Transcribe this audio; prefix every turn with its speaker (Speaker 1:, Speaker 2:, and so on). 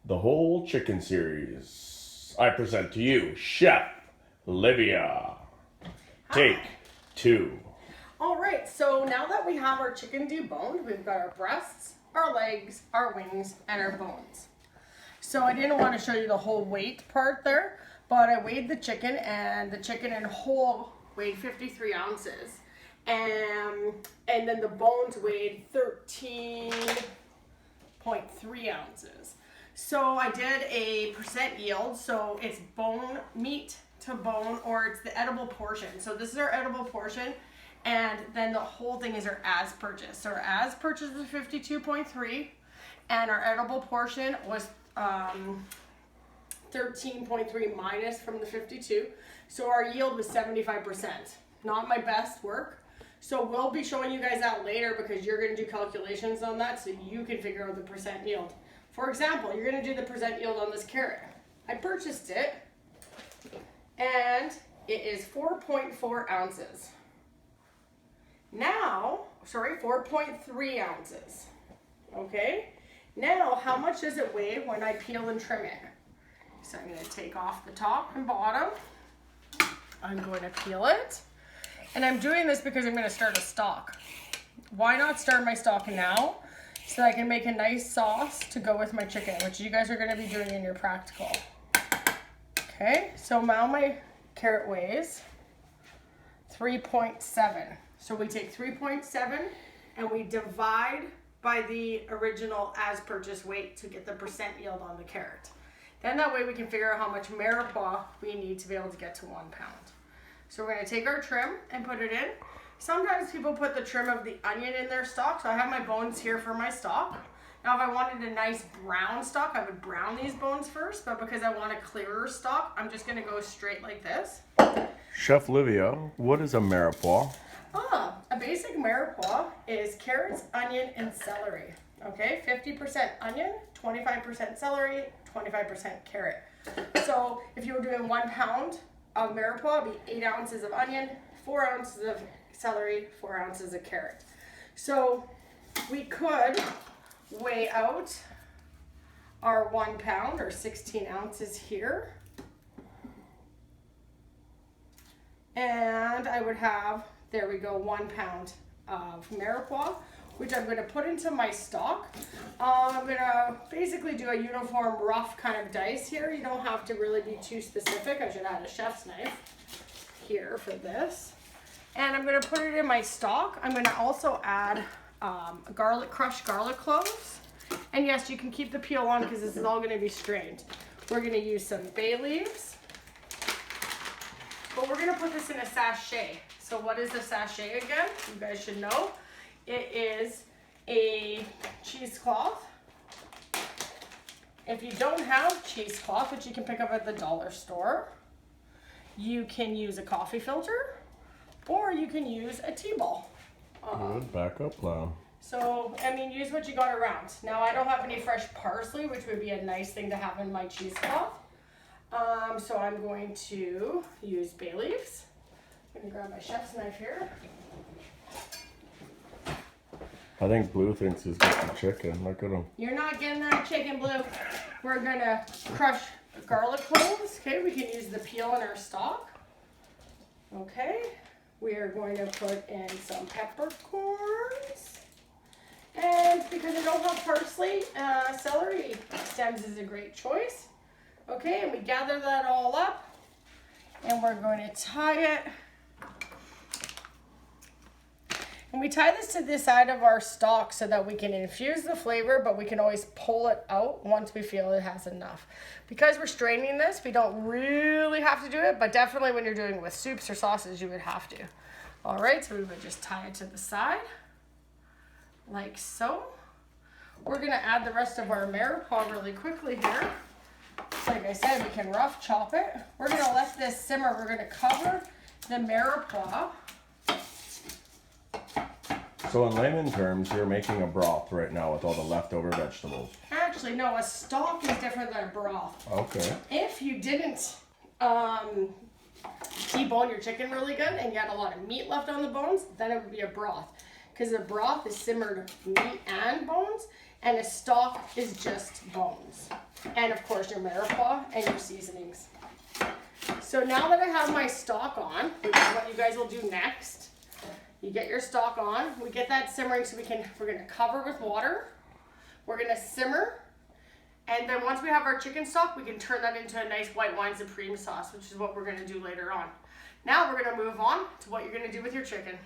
Speaker 1: the whole chicken series. I present to you Chef Livia. Take two.
Speaker 2: All right, so now that we have our chicken deboned, we've got our breasts, our legs, our wings, and our bones. So I didn't want to show you the whole weight part there, but I weighed the chicken, and the chicken in whole weighed 53 ounces. And then the bones weighed 13.3 ounces. So I did a percent yield, so it's bone meat to bone, or it's the edible portion. So this is our edible portion, and then the whole thing is our as purchased. So our as purchased was 52.3, and our edible portion was 13.3 minus from the 52. So our yield was 75%. Not my best work. So we'll be showing you guys that later, because you're going to do calculations on that so you can figure out the percent yield. For example, you're going to do the percent yield on this carrot. I purchased it, and it is 4.4 ounces. Now, sorry, 4.3 ounces. Okay? Now, how much does it weigh when I peel and trim it? So I'm going to take off the top and bottom. I'm going to peel it. And I'm doing this because I'm going to start a stock. Why not start my stock now, so that I can make a nice sauce to go with my chicken, which you guys are going to be doing in your practical. Okay, so now my carrot weighs 3.7. So we take 3.7 and we divide by the original as purchased weight to get the percent yield on the carrot. Then that way we can figure out how much mirepoix we need to be able to get to 1 pound. So we're going to take our trim and put it in. Sometimes people put the trim of the onion in their stock, so I have my bones here for my stock. Now if I wanted a nice brown stock, I would brown these bones first, but because I want a clearer stock, I'm just going to go straight like this.
Speaker 1: Chef Livia, what is a mirepoix?
Speaker 2: A basic mirepoix is carrots, onion, and celery. Okay, 50% onion, 25% celery, 25% carrot. So if you were doing 1 pound of mirepoix, it'd be 8 ounces of onion, 4 ounces of celery, 4 ounces of carrot. So we could weigh out our 1 pound, or 16 ounces here. And I would have, there we go, 1 pound of mirepoix, which I'm going to put into my stock. I'm going to basically do a uniform rough kind of dice here. You don't have to really be too specific. I should add a chef's knife here for this. And I'm going to put it in my stock. I'm going to also add crushed garlic cloves. And yes, you can keep the peel on because this is all going to be strained. We're going to use some bay leaves. But we're going to put this in a sachet. So what is a sachet again? You guys should know. It is a cheesecloth. If you don't have cheesecloth, which you can pick up at the dollar store, you can use a coffee filter, or you can use a tea ball.
Speaker 1: Good backup plan.
Speaker 2: So, I mean, use what you got around. Now, I don't have any fresh parsley, which would be a nice thing to have in my cheesecloth. So I'm going to use bay leaves. I'm going to grab my chef's knife here.
Speaker 1: I think Blue thinks he's got the chicken. Look at him.
Speaker 2: You're not getting that chicken, Blue. We're going to crush garlic cloves. Okay, we can use the peel in our stock. Okay, we are going to put in some peppercorns. And because I don't have parsley, celery stems is a great choice. Okay, and we gather that all up, and we're going to tie it. And we tie this to the side of our stock so that we can infuse the flavor, but we can always pull it out once we feel it has enough. Because we're straining this, we don't really have to do it, but definitely when you're doing it with soups or sauces, you would have to. All right, so we would just tie it to the side, like so. We're gonna add the rest of our mirepoix really quickly here. Like I said, we can rough chop it. We're gonna let this simmer. We're gonna cover the mirepoix.
Speaker 1: So in layman terms, you're making a broth right now with all the leftover vegetables.
Speaker 2: Actually, no, a stock is different than a broth.
Speaker 1: Okay.
Speaker 2: If you didn't debone your chicken really good and you had a lot of meat left on the bones, then it would be a broth. Because a broth is simmered meat and bones, and a stock is just bones. And of course your mirepoix and your seasonings. So now that I have my stock on, which is what you guys will do next, you get your stock on, we get that simmering so we're gonna cover with water, we're gonna simmer, and then once we have our chicken stock, we can turn that into a nice white wine supreme sauce, which is what we're gonna do later on. Now we're gonna move on to what you're gonna do with your chicken.